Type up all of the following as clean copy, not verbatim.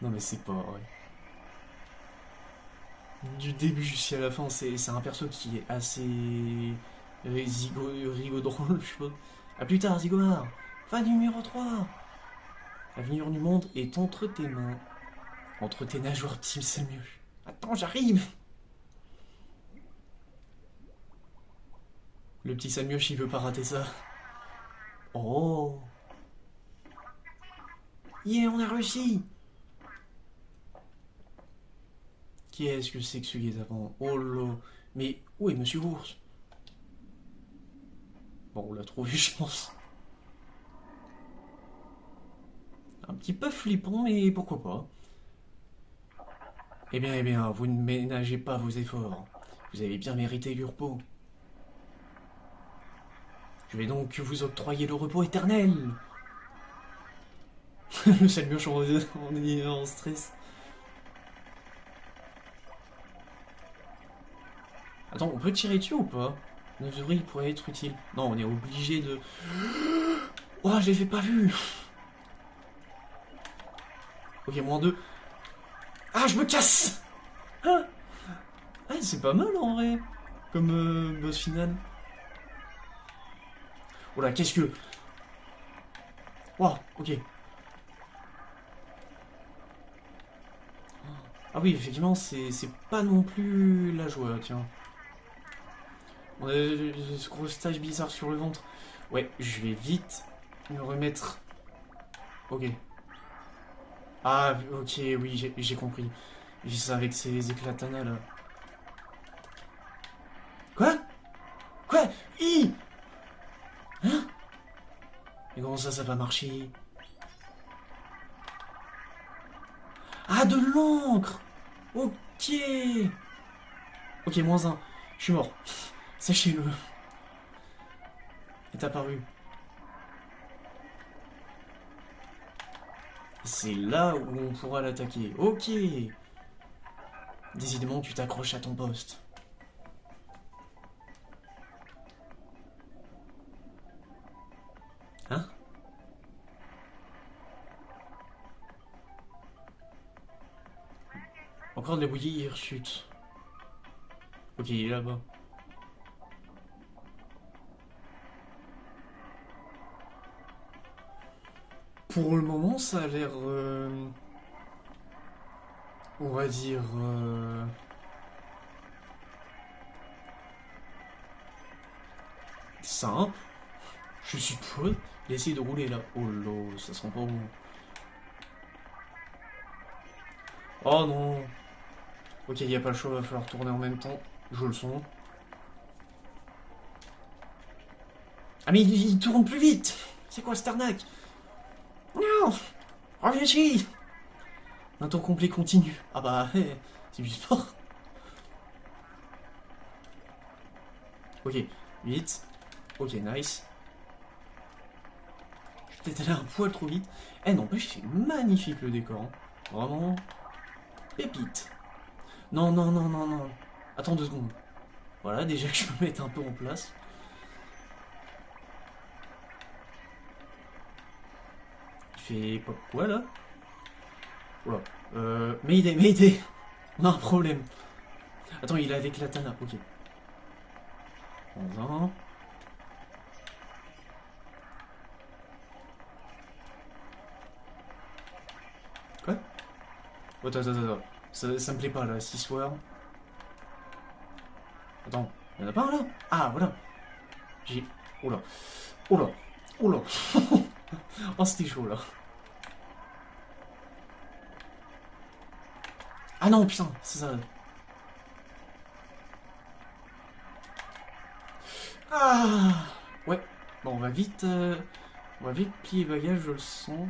Non mais c'est pas vrai. Du début jusqu'à la fin, c'est un perso qui est assez rigodrôle, je sais pas. A plus tard, Zigomar. Fin numéro 3. L'avenir du monde est entre tes mains. Entre tes nageoires, Team Samuel. Attends, j'arrive. Le petit Samuel, il veut pas rater ça. Oh. Yeah, on a réussi. Qui est-ce que c'est que ce guet-apens? Oh là. Mais où est Monsieur Ours? Bon, on l'a trouvé, je pense. Un petit peu flippant, mais pourquoi pas. Eh bien, vous ne ménagez pas vos efforts. Vous avez bien mérité du repos. Je vais donc vous octroyer le repos éternel. Le Samuel en stress. Attends, on peut tirer dessus ou pas? Nos oreilles pourraient être utiles. Non, on est obligé de... Oh, je l'ai pas vu. Ok, moins 2. Ah, je me casse. Ah, ah, c'est pas mal en vrai. Comme boss final. Oh là, qu'est-ce que... Oh, ok. Ah oui, effectivement, c'est pas non plus la joie, tiens. On a ce gros stage bizarre sur le ventre. Ouais, je vais vite me remettre... Ok. Ah, ok, oui, j'ai compris. J'ai ça avec ces éclatana, là. Quoi? Quoi? Hein? Mais comment ça va marcher? Ah, de l'encre! Ok! Ok, moins un. Je suis mort. Sachez-le. Est apparu. C'est là où on pourra l'attaquer. Ok! Décidément, tu t'accroches à ton poste. Hein? Encore de la bouillie, il rechute. Ok, il est là-bas. Pour le moment, ça a l'air... on va dire... simple. Je suppose. Il essaye de rouler là. Oh là, ça sent pas bon. Oh non. Ok, il n'y a pas le choix, va falloir tourner en même temps. Je le sens. Ah mais il tourne plus vite. C'est quoi cette arnaque? Non. Réfléchis. Un temps complet continue. Ah bah, c'est du sport. Ok, vite. Ok, nice. Je suis peut-être allé un poil trop vite. Eh n'empêche, c'est magnifique le décor. Hein. Vraiment, pépite. Non, non, non, non, non. Attends 2 secondes. Voilà, déjà que je me mette un peu en place. Il fait pop quoi là? Oula. Mayday, Mayday. On a un problème. Attends, il est avec la Tana, ok. Non. Quoi? Attends. Ça me plaît pas là, 6 soirs. Attends, y'en a pas un là? Ah, voilà. J'ai. Oula. Oula. Oula. Oh, c'était chaud là. Ah non, putain, c'est ça. Ah. Ouais. Bon, on va vite. On va vite plier bagage, je le sens.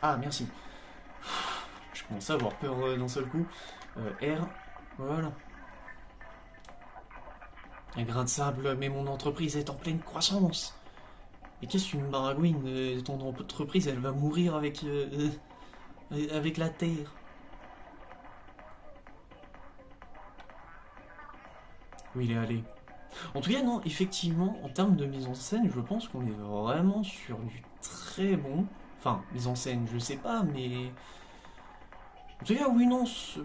Ah, merci. Je commence à avoir peur d'un seul coup. R. Voilà. Un grain de sable, mais mon entreprise est en pleine croissance. Et qu'est-ce qu'une baragouine? Ton entreprise, elle va mourir avec la terre. Où il est allé. En tout cas, non, effectivement, en termes de mise en scène, je pense qu'on est vraiment sur du très bon. Enfin, mise en scène, je sais pas, mais... En tout cas, oui, non, c'est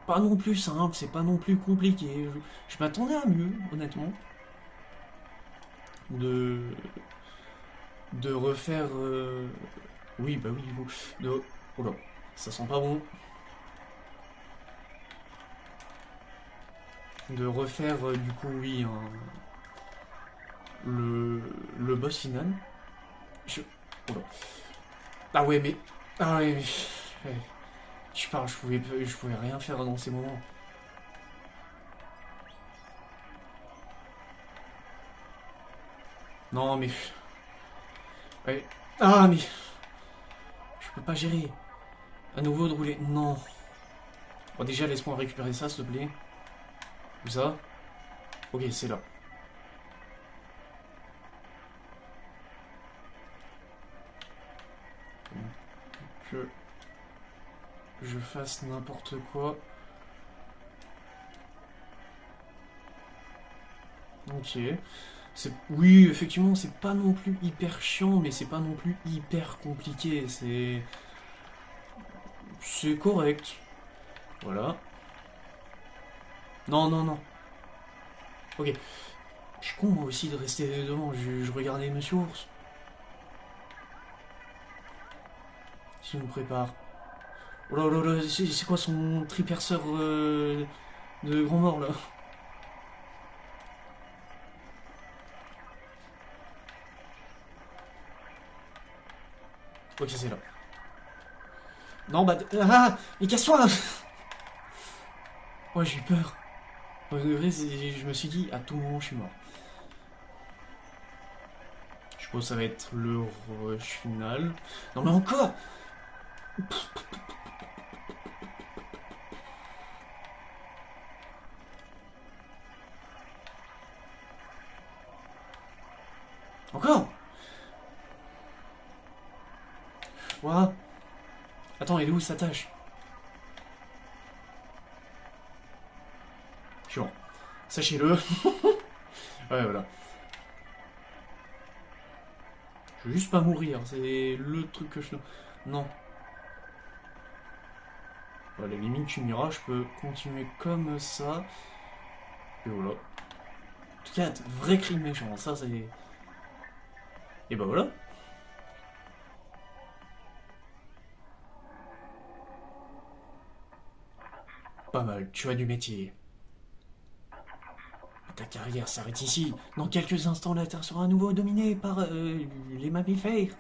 pas non plus simple, c'est pas non plus compliqué. Je m'attendais à mieux, honnêtement. De... De refaire... Oui, bah oui, du coup. De... Oh là, ça sent pas bon. De refaire, du coup, oui, le boss final. Je... Oh là. Ah ouais, mais... Ah ouais, mais... Ouais. Je pouvais rien faire dans ces moments. Non, mais... Ouais. Ah, mais... Je peux pas gérer. À nouveau de rouler. Non. Bon, déjà, laisse-moi récupérer ça, s'il te plaît. Où ça? Ok, c'est là. Que je fasse n'importe quoi. Ok. Oui, effectivement, c'est pas non plus hyper chiant, mais c'est pas non plus hyper compliqué. C'est correct. Voilà. Non, non, non. Ok. Je suis con, moi aussi, de rester devant. Je regardais Monsieur Ours. Si on me prépare. Oh là là là, c'est quoi son triperceur de grand mort, là? Ok, c'est là. Non, bah... Ah! Mais casse-toi! Ouais, j'ai eu peur. En vrai, je me suis dit, à tout moment, je suis mort. Je suppose que ça va être le rush final. Non, mais encore! Encore! Quoi? Attends, elle est où sa tâche? Chiant. Sachez-le. Ouais, voilà. Je veux juste pas mourir, c'est le truc que je... Non. À la limite, tu me diras, je peux continuer comme ça. Et voilà. En tout cas, vrai crime méchant, ça c'est... Et bah voilà. Pas mal, tu as du métier. Ta carrière s'arrête ici. Dans quelques instants, la Terre sera à nouveau dominée par les mammifères.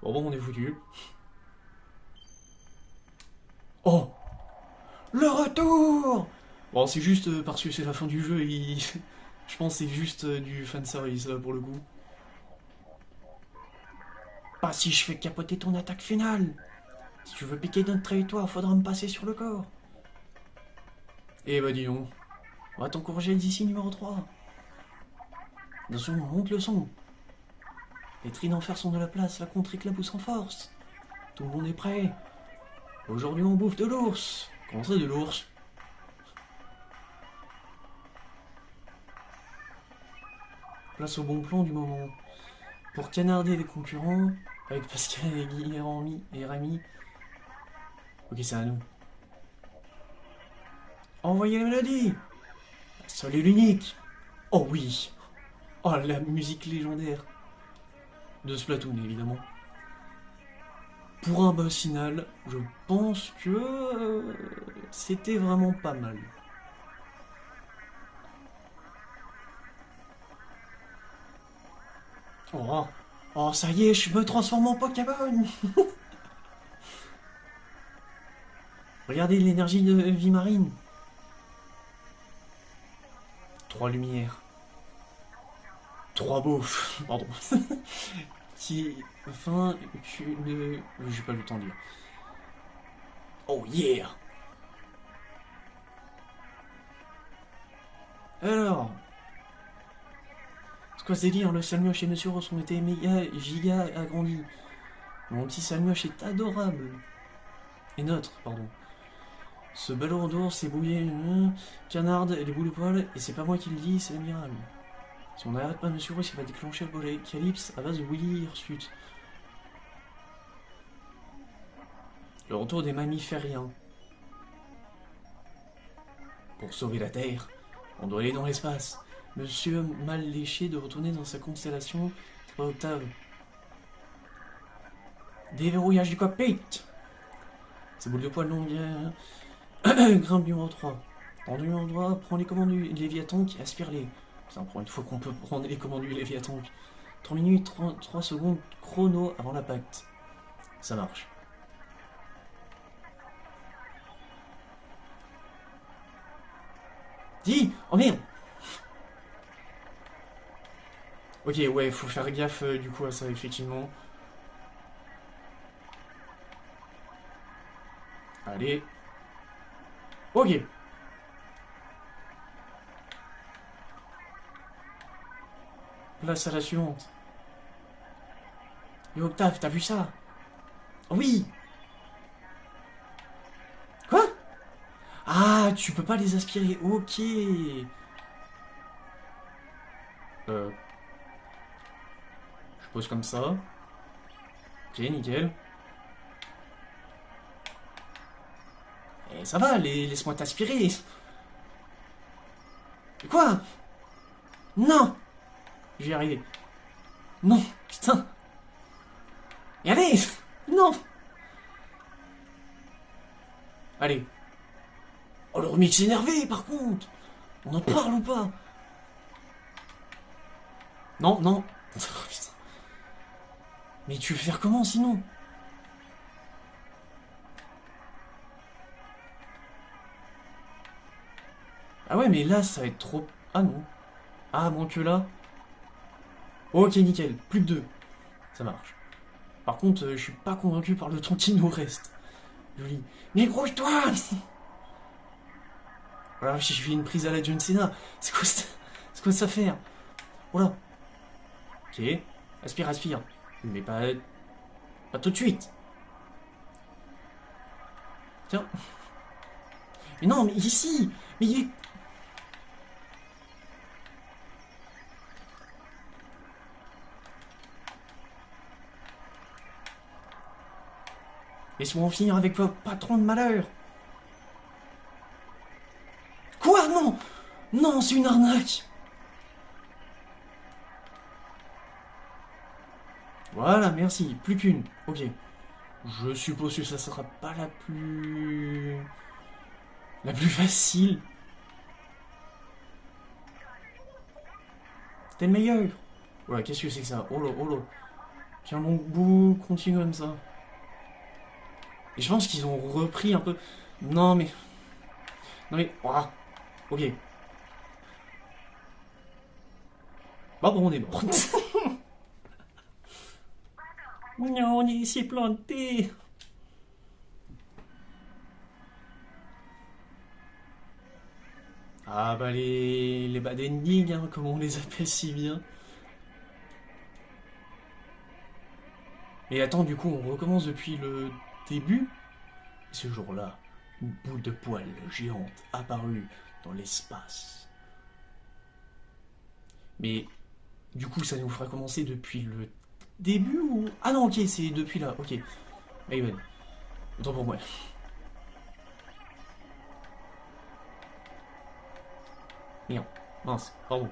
Bon, on est foutu. Oh! Le retour! Bon, c'est juste parce que c'est la fin du jeu, je pense que c'est juste du fanservice là pour le coup. Pas si je fais capoter ton attaque finale! Si tu veux piquer notre territoire, faudra me passer sur le corps. Eh bah dis donc, on va t'encourager d'ici numéro 3. Attention, monte le son. Les tris d'enfer sont de la place, la contre éclabousse en force. Tout le monde est prêt. Aujourd'hui on bouffe de l'ours. Comment ça de l'ours? Place au bon plan du moment. Pour canarder les concurrents, avec Pascal et Guillermo et Rami. Ok, c'est à nous. Envoyez la mélodie. La seule et l'unique. Oh oui. Oh, la musique légendaire. De Splatoon, évidemment. Pour un boss final, je pense que c'était vraiment pas mal. Oh, oh, ça y est, je me transforme en Pokémon. Regardez l'énergie de vie marine. 3 lumières. 3 beaufs. Pardon. Qui... Enfin... J'ai pas eu le temps de dire. Oh yeah. Alors... C'est quoi ce délire? Le Salmioche et Monsieur Ross ont été méga, giga agrandis. Mon petit Salmioche est adorable. Et notre, pardon. Ce ballon d'ours s'est bouillé, canarde et les boules de poil, et c'est pas moi qui le dis, c'est l'amiral. Si on n'arrête pas de Monsieur Russe, il va déclencher le apocalypse à base de Willy Hirsute. Le retour des mammifériens. Pour sauver la Terre, on doit aller dans l'espace. Monsieur mal léché de retourner dans sa constellation 3 octaves. Déverrouillage du cockpit. Ces boules de poil longues. Grimpe numéro 3. En numéro 3, prends les commandes du Léviathan qui aspire-les. Ça prend une fois qu'on peut prendre les commandes du Léviathan. 3 minutes, 3 secondes chrono avant l'impact. Ça marche. Dis. Oh merde. Ok, ouais, faut faire gaffe du coup à ça, effectivement. Allez. Ok. Place à la suivante. Et Octave, t'as vu ça? Oui. Quoi? Ah, tu peux pas les aspirer. Ok. Je pose comme ça. Ok, nickel. Et ça va, laisse-moi t'aspirer. Quoi? Non. Je vais y arriver. Non, putain. Et allez. Non. Allez. Oh, le remix énervé, par contre. On en parle ou pas? Non, non. Putain. Mais tu veux faire comment, sinon? Ah ouais, mais là, ça va être trop... Ah non. Ah, bon que là... Ok, nickel. Plus que 2. Ça marche. Par contre, je suis pas convaincu par le temps qui nous reste. Joli. Mais grouille-toi. Voilà, si je fais une prise à la John Cena. C'est quoi cette affaire? Voilà. Ok. Aspire, aspire. Mais pas... Pas tout de suite. Tiens. Mais non, mais ici. Mais il est... Laisse-moi en finir avec votre patron de malheur. Quoi? Non. Non, c'est une arnaque. Voilà, merci. Plus qu'une. Ok. Je suppose que ça sera pas la plus... La plus facile. C'était le meilleur. Voilà, qu'est-ce que c'est que ça? Oh là, oh là. Tiens, mon bout, continue comme ça. Et je pense qu'ils ont repris un peu... Non, mais... Non, mais... Oh, ok. Bah bon, on est mort. Non, on s'est planté. Ah bah les bad endings, hein, comme on les appelle si bien. Mais attends, du coup, on recommence depuis le début. Et ce jour-là, une boule de poil géante apparut dans l'espace. Mais du coup, ça nous fera commencer depuis le début ou... Ah non, ok, c'est depuis là, ok. Amen. Autant pour moi. Merde, mince, pardon.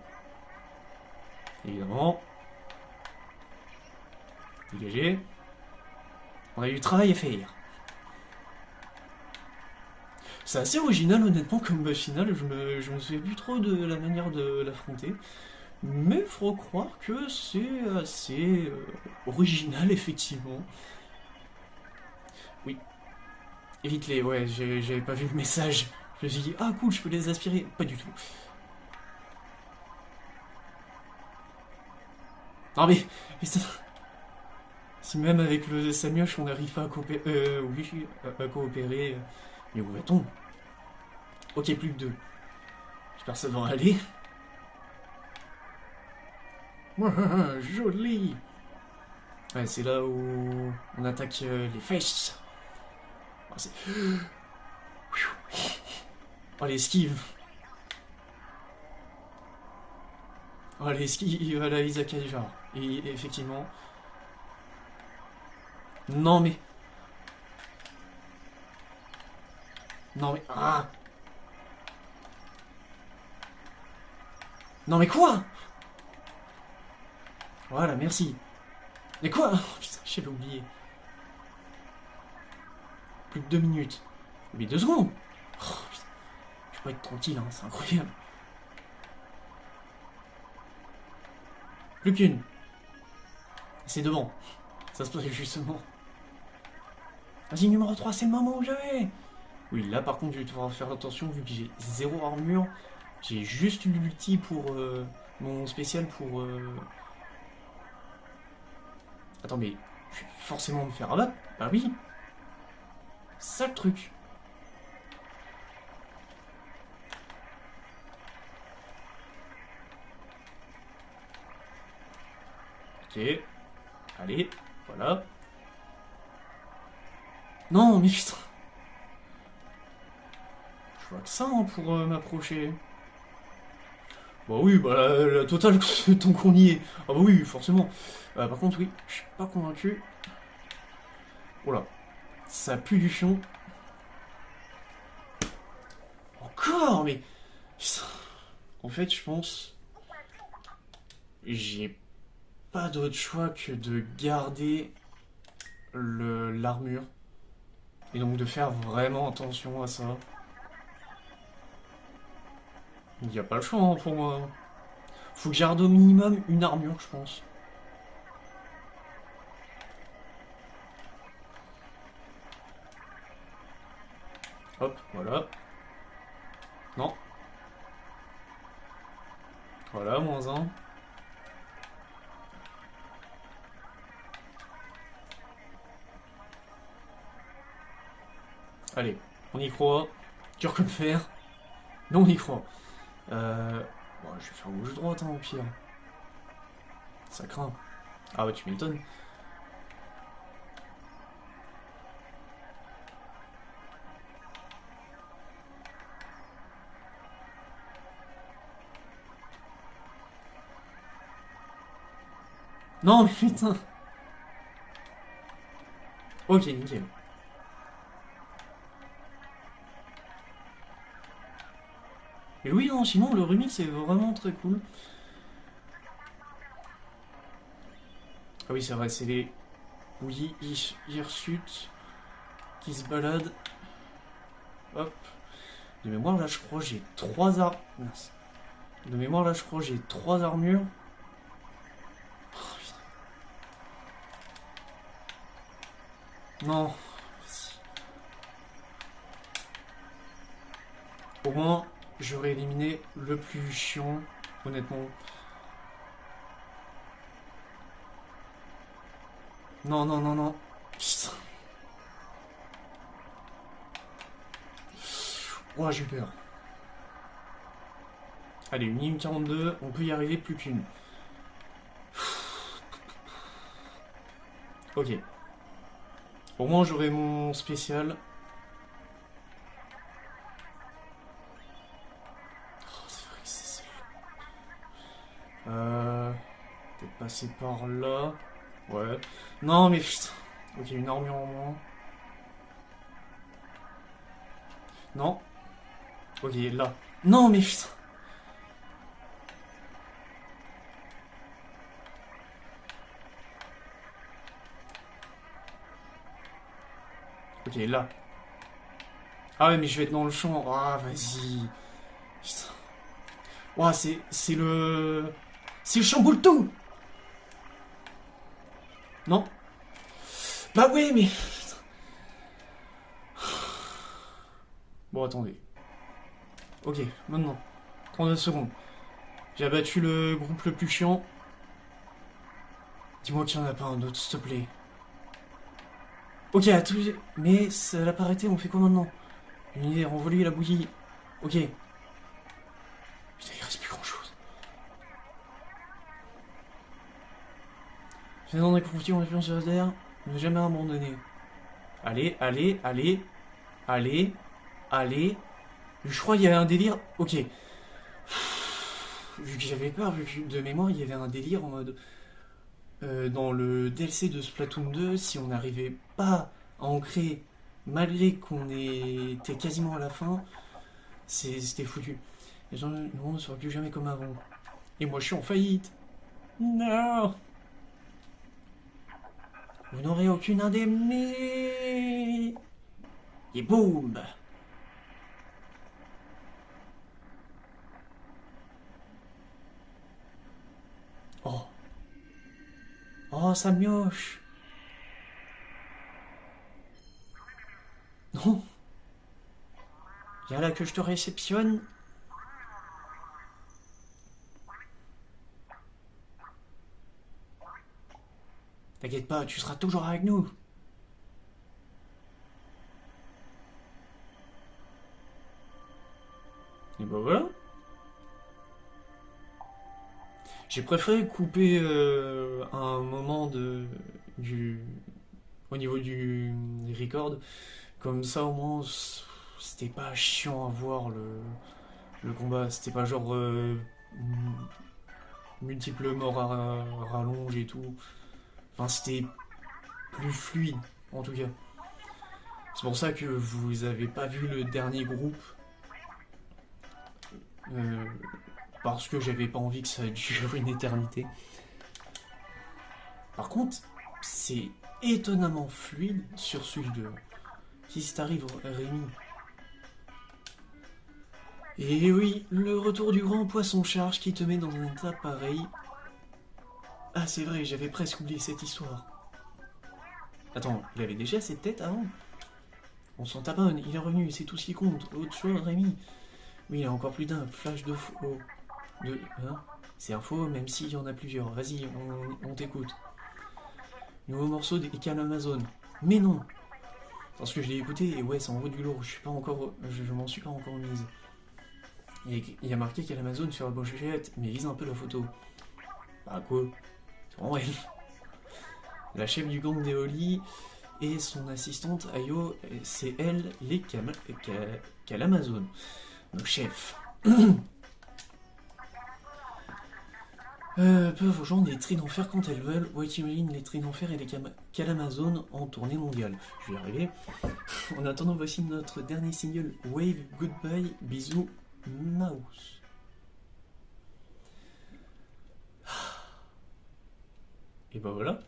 Évidemment. Dégagé. On a eu du travail à faire. C'est assez original honnêtement comme finale, je me souviens plus trop de la manière de l'affronter. Mais faut croire que c'est assez original effectivement. Oui. Évite-les, ouais, j'avais pas vu le message. Je me suis dit, ah cool, je peux les aspirer. Pas du tout. Non mais si même avec le Samioche on n'arrive pas à coopérer, oui, à coopérer, mais où va-t-on? Ok, plus que 2. J'espère que ça va aller. Joli. Ouais, c'est là où on attaque les fesses. Oh, Oh, l'esquive. Oh, l'esquive à la Isaac genre. Et effectivement... Non, mais... Non, mais... Ah! Non, mais quoi? Voilà, merci. Mais quoi? Oh, putain, j'avais oublié. Plus de 2 minutes. Mais 2 secondes. Oh, putain. Je peux pas être tranquille, hein, c'est incroyable. Plus qu'une. C'est devant. Ça se passe justement. Vas-y, numéro 3, c'est le moment où j'avais. Oui, là par contre, je vais devoir faire attention vu que j'ai 0 armure. J'ai juste l'ulti pour mon spécial pour. Attends, mais je vais forcément me faire abattre. Bah oui. Ça le truc. Ok. Allez, voilà. Non, mais putain. Je vois que ça hein, pour m'approcher. Bah oui, bah la totale tant qu'on y est. Ah bah oui, forcément. Par contre, oui, je suis pas convaincu. Oh là, ça pue du fion. Encore, mais... Putain. En fait, je pense... J'ai pas d'autre choix que de garder l'armure. Et donc de faire vraiment attention à ça. Il n'y a pas le choix hein, pour moi. Faut que je garde au minimum une armure, je pense. Hop, voilà. Non. Voilà, -1. Allez, on y croit. Dur comme fer. Mais on y croit. Bon, je vais faire gauche-droite, hein, au pire. Ça craint. Ah ouais, tu m'étonnes. Non, mais putain. Ok, nickel. Mais oui, non, sinon le remix est vraiment très cool. Ah oui, c'est vrai, c'est les... Oui, Hirsutes qui se baladent. Hop. De mémoire, là, je crois que j'ai 3 armes. De mémoire, là, je crois que j'ai 3 armures. Oh, non. Au moins, j'aurais éliminé le plus chiant, honnêtement. Non, non, non, non. Putain. Oh, j'ai peur. Allez, une ligne 42, on peut y arriver plus qu'une. Ok. Au moins, j'aurai mon spécial. Oh, c'est vrai que c'est... Peut-être passer par là. Ouais. Non, mais putain. Ok, une armure en moins. Non. Ok, là. Non, mais putain. Ok, là. Ah ouais, mais je vais être dans le champ. Ah, vas-y. Putain. Ouah, c'est le... C'est le chamboule tout. Non. Bah oui, mais... Bon, attendez. Ok, maintenant. 39 secondes. J'ai abattu le groupe le plus chiant. Dis-moi qu'il n'y en a pas un autre, s'il te plaît. Ok, à tous... Mais ça l'a pas arrêté, on fait quoi maintenant? Une idée, renvoler la bouillie. Ok. Putain, il reste plus grand chose. Faisant des conflits en réponse sur ASDR, ne jamais abandonner. Allez, allez, allez, allez, allez, Je crois qu'il y avait un délire. Ok. Vu que j'avais peur, vu que de mémoire, il y avait un délire en mode. Dans le DLC de Splatoon 2, si on n'arrivait pas à en créer, malgré qu'on était quasiment à la fin, c'était foutu. Les gens, le monde ne sera plus jamais comme avant. Et moi, je suis en faillite. Non. Vous n'aurez aucune indemnité. Et boum. Oh. Oh, ça mioche. Non. Viens là que je te réceptionne. T'inquiète pas, tu seras toujours avec nous. Et bah voilà. J'ai préféré couper un moment au niveau du record. Comme ça, au moins, c'était pas chiant à voir le combat. C'était pas genre multiples morts à rallonge et tout. Enfin, c'était plus fluide, en tout cas. C'est pour ça que vous avez pas vu le dernier groupe. euh, Parce que j'avais pas envie que ça dure une éternité. Par contre, c'est étonnamment fluide sur Switch 2. Qu'est-ce qui t'arrive, Rémi? Et oui, le retour du grand poisson-charge qui te met dans un état pareil. Ah, c'est vrai, j'avais presque oublié cette histoire. Attends, il avait déjà cette tête avant? On s'en taponne, il est revenu, c'est tout ce qui compte. Autre chose, Rémi? Oui, il y a encore plus d'un flash de faux. Hein? C'est un faux, même s'il y en a plusieurs. Vas-y, on t'écoute. Nouveau morceau des Cannes Amazon. Mais non! Parce que je l'ai écouté et ouais, ça en vaut du lourd. Je m'en suis pas encore mise. Et il y a marqué qu'à l'Amazon sur la pochette, mais vise un peu la photo. Bah quoi? C'est vraiment elle. La chef du gang des Holly et son assistante Ayo, c'est elle les qu'à l'Amazon. Nos chefs. Peuvent rejoindre les tri d'enfer quand elles veulent. White Imagine, les tri d'enfer et les Calamazon en tournée mondiale. Je vais y arriver. En attendant, voici notre dernier single Wave Goodbye. Bisous, Mouse. Et bah voilà.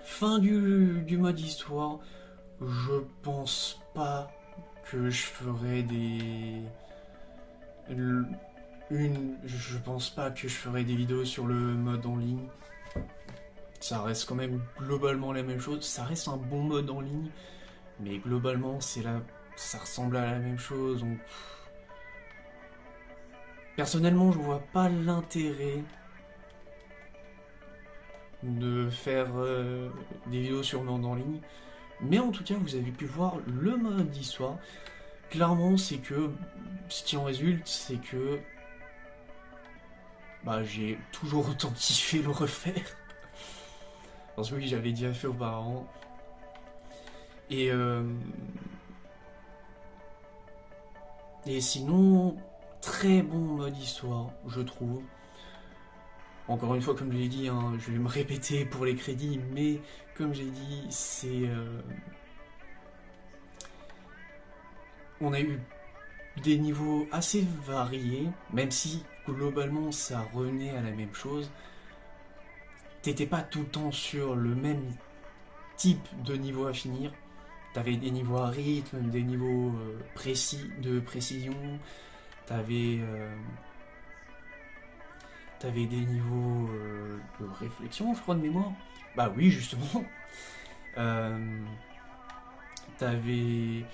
Fin du mode histoire. Je pense pas que je ferai je pense pas que je ferai des vidéos sur le mode en ligne. Ça reste quand même globalement la même chose. Ça reste un bon mode en ligne, mais globalement ça ressemble à la même chose. Donc personnellement, je vois pas l'intérêt de faire des vidéos sur le mode en ligne. Mais en tout cas, vous avez pu voir le mode d'histoire. Clairement, c'est que ce qui en résulte, c'est que j'ai toujours autant kiffé le refaire. Parce que oui, j'avais déjà fait auparavant. Et sinon, très bon mode histoire, je trouve. Encore une fois, comme je l'ai dit, hein, je vais me répéter pour les crédits, mais comme j'ai dit, on a eu des niveaux assez variés, même si globalement ça revenait à la même chose. T'étais pas tout le temps sur le même type de niveau à finir. T'avais des niveaux à rythme, des niveaux de précision, t'avais des niveaux de réflexion, je crois, de mémoire. Bah oui, justement. T'avais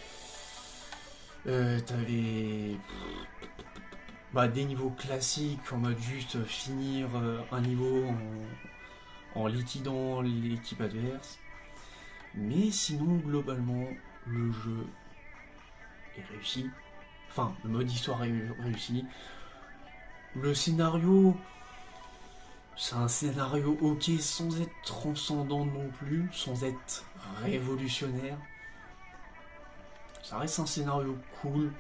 des niveaux classiques en mode juste finir un niveau en liquidant l'équipe adverse. Mais sinon, globalement, le jeu est réussi. Enfin, le mode histoire est réussi. Le scénario, C'est un scénario ok sans être transcendant non plus, sans être révolutionnaire. Ça reste un scénario cool.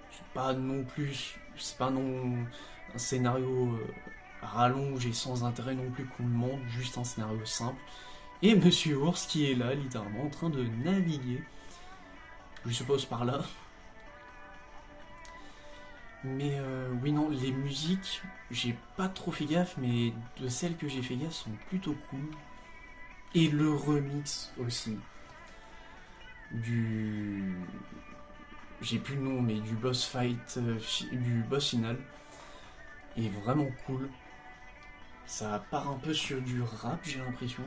C'est pas non plus. C'est pas non un scénario rallonge et sans intérêt non plus qu'on demande, juste un scénario simple. Et Monsieur Ours qui est là, littéralement, en train de naviguer. Je suppose par là. Mais oui, non, les musiques, j'ai pas trop fait gaffe, mais de celles que j'ai fait gaffe sont plutôt cool. Et le remix aussi. Du. J'ai plus le nom, mais du boss fight, du boss final. Est vraiment cool. Ça part un peu sur du rap, j'ai l'impression.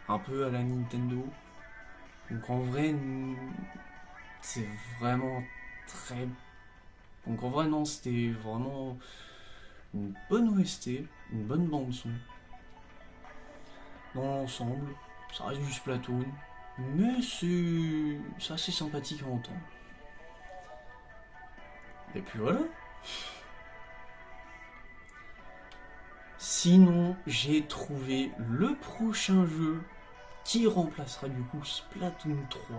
Un peu à la Nintendo. Donc en vrai, c'est vraiment très. Donc en vrai, non, c'était vraiment une bonne OST, une bonne bande-son. Dans l'ensemble, ça reste du Splatoon, mais c'est assez sympathique à entendre. Et puis voilà. Sinon, j'ai trouvé le prochain jeu qui remplacera du coup Splatoon 3.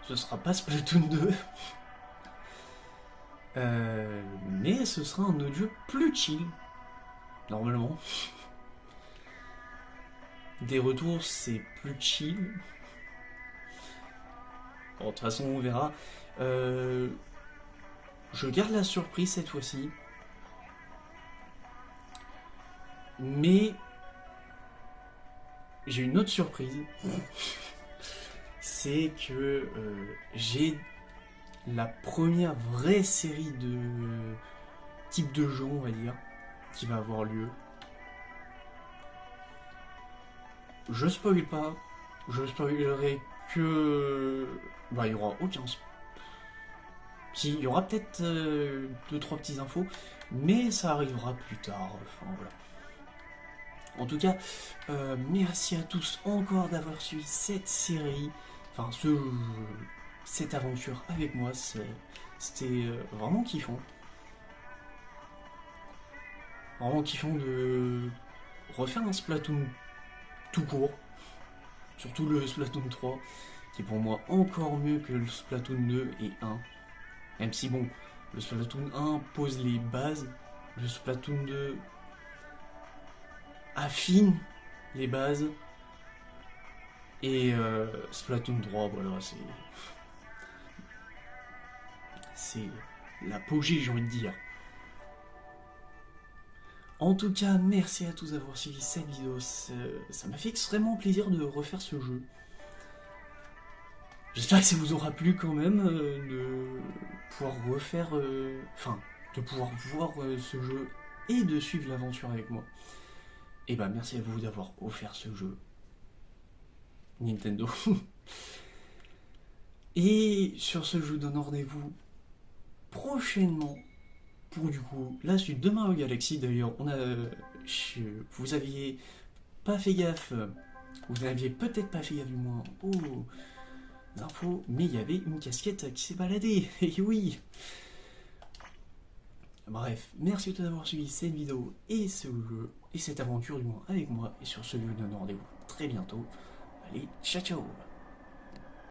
Ce sera pas Splatoon 2. Mais ce sera un autre jeu plus chill. Normalement. Des retours, c'est plus chill. Bon, de toute façon, on verra. Je garde la surprise cette fois-ci. Mais j'ai une autre surprise. C'est que j'ai la première vraie série de type de jeu, on va dire, qui va avoir lieu. Je spoil pas. Je spoilerai que. Bah, il y aura aucun. Si, il y aura peut-être 2-3 petites infos, mais ça arrivera plus tard. Enfin, voilà. En tout cas, merci à tous encore d'avoir suivi cette série, enfin cette aventure avec moi. C'était vraiment kiffant. Vraiment kiffant de refaire un Splatoon tout court. Surtout le Splatoon 3, qui est pour moi encore mieux que le Splatoon 2 et 1. Même si bon, le Splatoon 1 pose les bases, le Splatoon 2 affine les bases, et Splatoon 3, voilà, c'est l'apogée, j'ai envie de dire. En tout cas, merci à tous d'avoir suivi cette vidéo, ça m'a fait extrêmement plaisir de refaire ce jeu. J'espère que ça vous aura plu quand même, de pouvoir refaire, de pouvoir voir ce jeu et de suivre l'aventure avec moi. Et bah merci à vous d'avoir offert ce jeu. Nintendo. Et sur ce, je vous donne rendez-vous prochainement pour du coup la suite de Mario Galaxy. D'ailleurs, vous aviez pas fait gaffe, vous n'aviez peut-être pas fait gaffe du moins aux infos, mais il y avait une casquette qui s'est baladée. Et oui. Bref, merci à tous d'avoir suivi cette vidéo et ce jeu et cette aventure du moins avec moi. Et sur ce, je vous donne rendez-vous très bientôt. Allez, ciao ciao.